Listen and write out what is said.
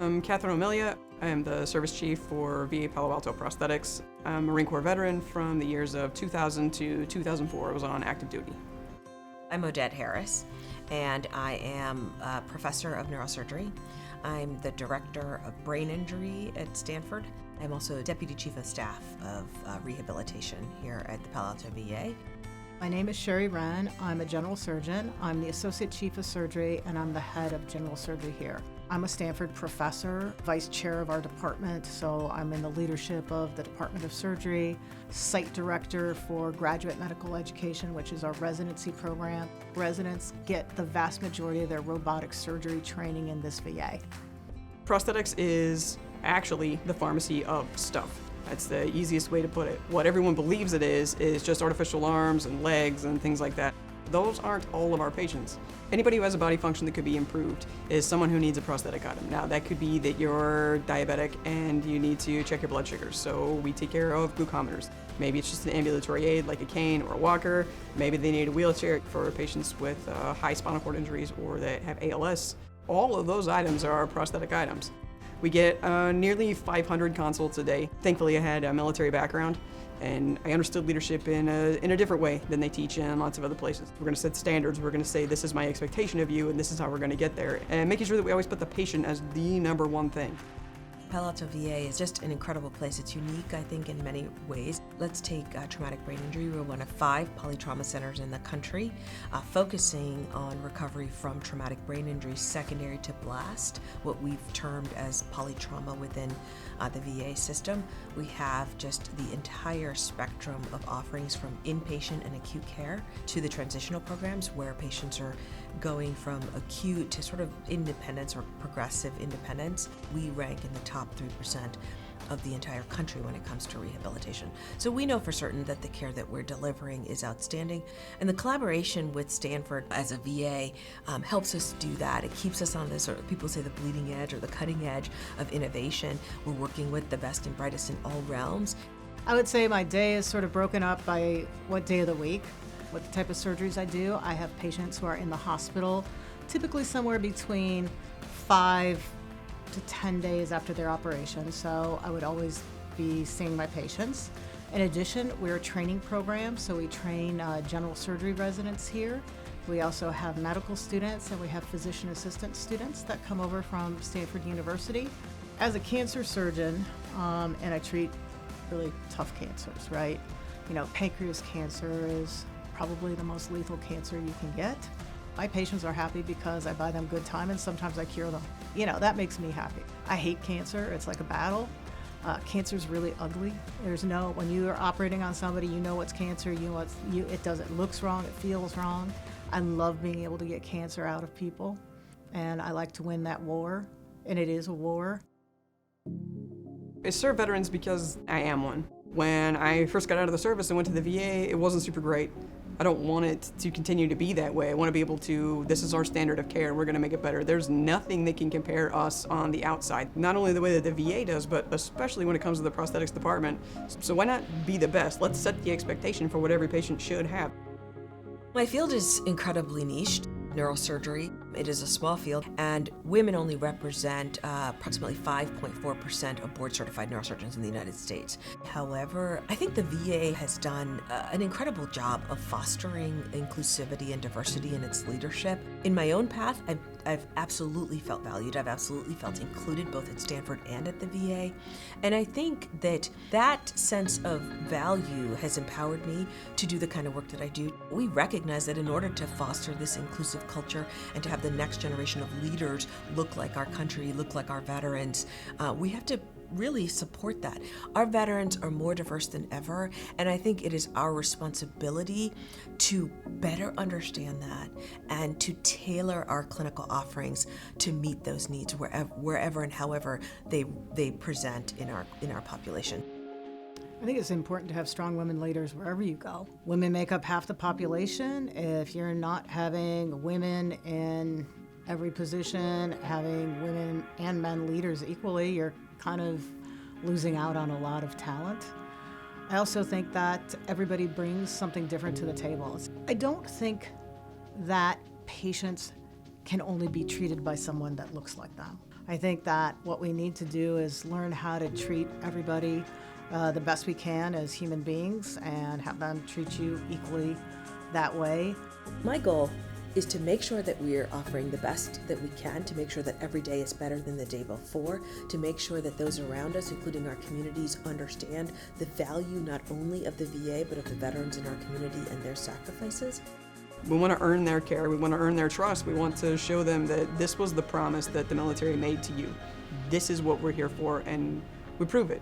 I'm Catherine O'Melia. I am the service chief for VA Palo Alto Prosthetics. I'm a Marine Corps veteran from the years of 2000 to 2004. I was on active duty. I'm Odette Harris, and I am a professor of neurosurgery. I'm the director of brain injury at Stanford. I'm also deputy chief of staff of rehabilitation here at the Palo Alto VA. My name is Sherry Wren. I'm a general surgeon. I'm the associate chief of surgery, and I'm the head of general surgery here. I'm a Stanford professor, vice chair of our department, so I'm in the leadership of the Department of Surgery, site director for graduate medical education, which is our residency program. Residents get the vast majority of their robotic surgery training in this VA. Prosthetics is actually the pharmacy of stuff. That's the easiest way to put it. What everyone believes it is just artificial arms and legs and things like that. Those aren't all of our patients. Anybody who has a body function that could be improved is someone who needs a prosthetic item. Now, that could be that you're diabetic and you need to check your blood sugars, so we take care of glucometers. Maybe it's just an ambulatory aid like a cane or a walker. Maybe they need a wheelchair for patients with high spinal cord injuries or that have ALS. All of those items are our prosthetic items. We get nearly 500 consults a day. Thankfully, I had a military background, and I understood leadership in a different way than they teach in lots of other places. We're going to set standards. We're going to say, this is my expectation of you, and this is how we're going to get there. And making sure that we always put the patient as the number one thing. Palo Alto VA is just an incredible place. It's unique, I think, in many ways. Let's take traumatic brain injury. We're one of 5 polytrauma centers in the country, focusing on recovery from traumatic brain injury secondary to blast, what we've termed as polytrauma within the VA system. We have just the entire spectrum of offerings from inpatient and acute care to the transitional programs where patients are going from acute to sort of independence or progressive independence. We rank in the top 3% of the entire country when it comes to rehabilitation. So we know for certain that the care that we're delivering is outstanding, and the collaboration with Stanford as a VA helps us do that. It keeps us on this, sort of, people say, the bleeding edge or the cutting edge of innovation. We're working with the best and brightest in all realms. I would say my day is sort of broken up by what day of the week, what the type of surgeries I do. I have patients who are in the hospital, typically somewhere between 5 to 10 days after their operation, so I would always be seeing my patients. In addition, we're a training program, so we train general surgery residents here. We also have medical students, and we have physician assistant students that come over from Stanford University. As a cancer surgeon, and I treat really tough cancers, right? You know, pancreas cancer is probably the most lethal cancer you can get. My patients are happy because I buy them good time, and sometimes I cure them. You know, that makes me happy. I hate cancer. It's like a battle. Cancer's really ugly. When you are operating on somebody, you know what's cancer, it looks wrong, it feels wrong. I love being able to get cancer out of people, and I like to win that war, and it is a war. I serve veterans because I am one. When I first got out of the service and went to the VA, it wasn't super great. I don't want it to continue to be that way. I want to be able to, this is our standard of care, we're going to make it better. There's nothing that can compare us on the outside. Not only the way that the VA does, but especially when it comes to the prosthetics department. So why not be the best? Let's set the expectation for what every patient should have. My field is incredibly niched. Neurosurgery. It is a small field, and women only represent approximately 5.4% of board-certified neurosurgeons in the United States. However, I think the VA has done an incredible job of fostering inclusivity and diversity in its leadership. In my own path, I've absolutely felt valued. I've absolutely felt included both at Stanford and at the VA. And I think that sense of value has empowered me to do the kind of work that I do. We recognize that in order to foster this inclusive culture and to have the next generation of leaders look like our country, look like our veterans, we have to really support that. Our veterans are more diverse than ever, and I think it is our responsibility to better understand that and to tailor our clinical offerings to meet those needs wherever and however they present in our population. I think it's important to have strong women leaders wherever you go. Women make up half the population. If you're not having women in every position, having women and men leaders equally, you're kind of losing out on a lot of talent. I also think that everybody brings something different to the table. I don't think that patients can only be treated by someone that looks like them. I think that what we need to do is learn how to treat everybody the best we can as human beings and have them treat you equally that way. My goal is to make sure that we're offering the best that we can, to make sure that every day is better than the day before, to make sure that those around us, including our communities, understand the value not only of the VA, but of the veterans in our community and their sacrifices. We want to earn their care, we want to earn their trust, we want to show them that this was the promise that the military made to you. This is what we're here for, and we prove it.